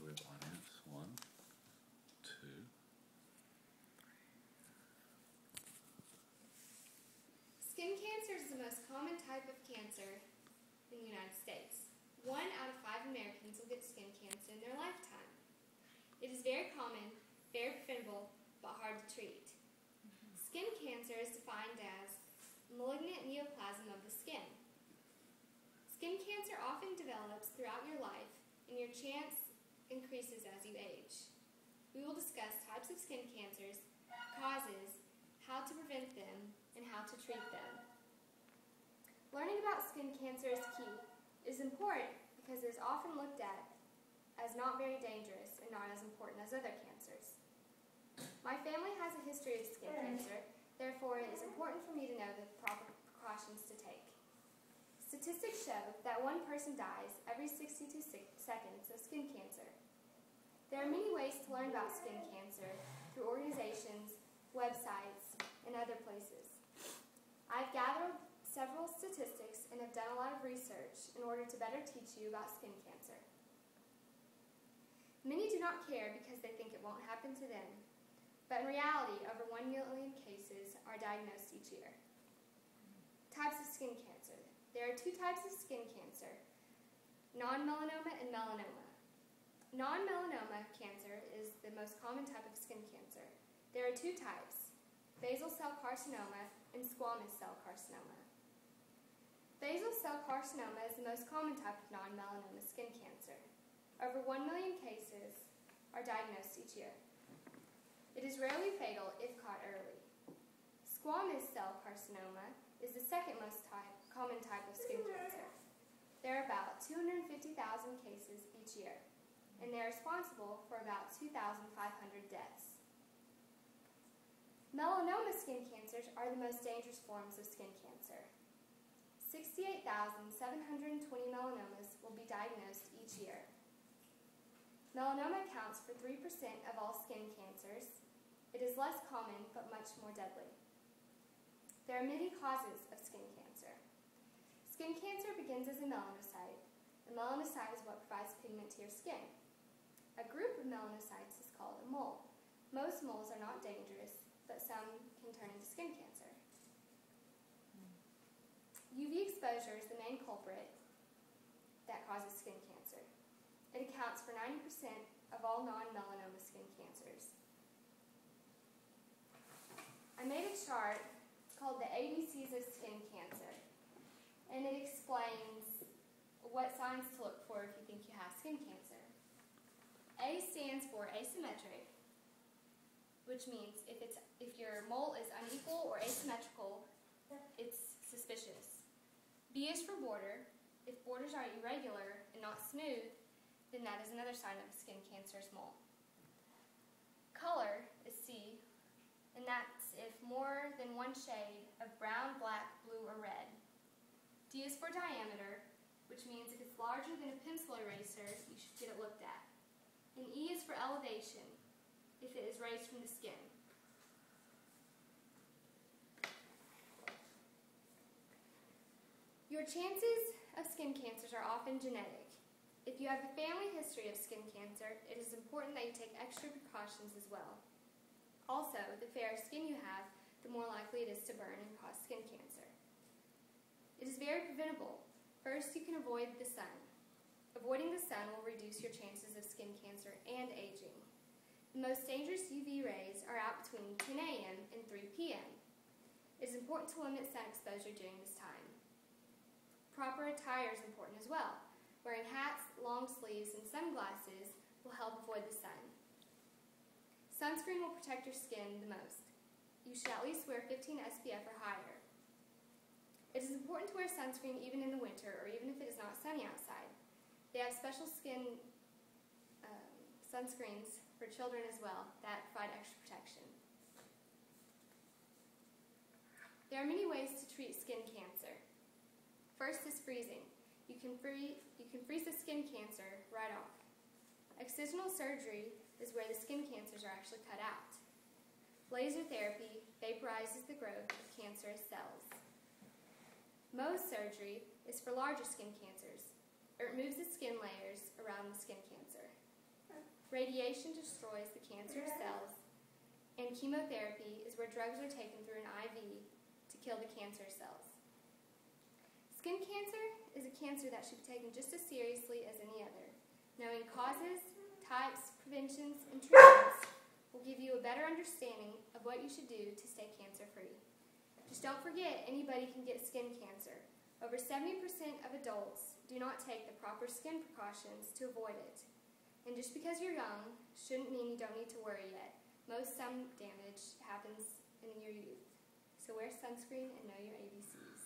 we have audience. 1, 2, 3. Skin cancer is the most common type of cancer in the United States. 1 out of 5 Americans will get skin cancer in their lifetime. It is very common, very preventable, but hard to treat. Skin cancer is defined as malignant neoplasm of the skin. Skin cancer often develops throughout your life, and your chance increases as you age. We will discuss types of skin cancers, causes, how to prevent them, and how to treat them. Learning about skin cancer is key. It is important because it is often looked at as not very dangerous and not as important as other cancers. My family has a history of skin cancer, therefore it is important for me to know the proper precautions to take. Statistics show that 1 person dies every 62 seconds of skin cancer. There are many ways to learn about skin cancer through organizations, websites, and other places. I've gathered several statistics and have done a lot of research in order to better teach you about skin cancer. Many do not care because they think it won't happen to them, but in reality, over 1 million cases are diagnosed each year. Types of skin cancer. There are 2 types of skin cancer, non-melanoma and melanoma. Non-melanoma cancer is the most common type of skin cancer. There are 2 types, basal cell carcinoma and squamous cell carcinoma. Basal cell carcinoma is the most common type of non-melanoma skin cancer. Over 1 million cases are diagnosed each year. It is rarely fatal if caught early. Squamous cell carcinoma is the second most common type of skin cancer. There are about 250,000 cases each year, and they are responsible for about 2,500 deaths. Melanoma skin cancers are the most dangerous forms of skin cancer. 68,720 melanomas will be diagnosed each year. Melanoma accounts for 3% of all skin cancers. It is less common, but much more deadly. There are many causes of skin cancer. Skin cancer begins as a melanocyte. A melanocyte is what provides pigment to your skin. A group of melanocytes is called a mole. Most moles are not dangerous, but some can turn into skin cancer. UV exposure is the main culprit that causes skin cancer. It accounts for 90% of all non-melanoma skin cancers. I made a chart called the ABCs of skin cancer, and it explains what signs to look for if you think you have skin cancer. A stands for asymmetric, which means if your mole is unequal or asymmetrical, it's suspicious. B is for border. If borders are irregular and not smooth, then that is another sign of a skin cancerous mole. Color is C, and that's if more than 1 shade of brown, black, blue, or red. D is for diameter, which means if it's larger than a pencil eraser, you should get it looked at. And E is for elevation, if it is raised from the skin. Your chances of skin cancers are often genetic. If you have a family history of skin cancer, it is important that you take extra precautions as well. Also, the fairer skin you have, the more likely it is to burn and cause skin cancer. It is very preventable. First, you can avoid the sun. Avoiding the sun will reduce your chances of skin cancer and aging. The most dangerous UV rays are out between 10 a.m. and 3 p.m. It is important to limit sun exposure during this time. Proper attire is important as well. Wearing hats, long sleeves, and sunglasses will help avoid the sun. Sunscreen will protect your skin the most. You should at least wear 15 SPF or higher. It is important to wear sunscreen even in the winter or even if it is not sunny outside. They have special skin sunscreens for children as well that provide extra protection. There are many ways to treat skin cancer. First is freezing. You can freeze the skin cancer right off. Excisional surgery is where the skin cancers are actually cut out. Laser therapy vaporizes the growth of cancerous cells. Mohs surgery is for larger skin cancers. It removes the skin layers around the skin cancer. Radiation destroys the cancerous cells, and chemotherapy is where drugs are taken through an IV to kill the cancer cells. Skin cancer is a cancer that should be taken just as seriously as any other. Knowing causes, types, preventions, and treatments will give you a better understanding of what you should do to stay cancer-free. Just don't forget, anybody can get skin cancer. Over 70% of adults do not take the proper skin precautions to avoid it. And just because you're young shouldn't mean you don't need to worry yet. Most sun damage happens in your youth. So wear sunscreen and know your ABCs.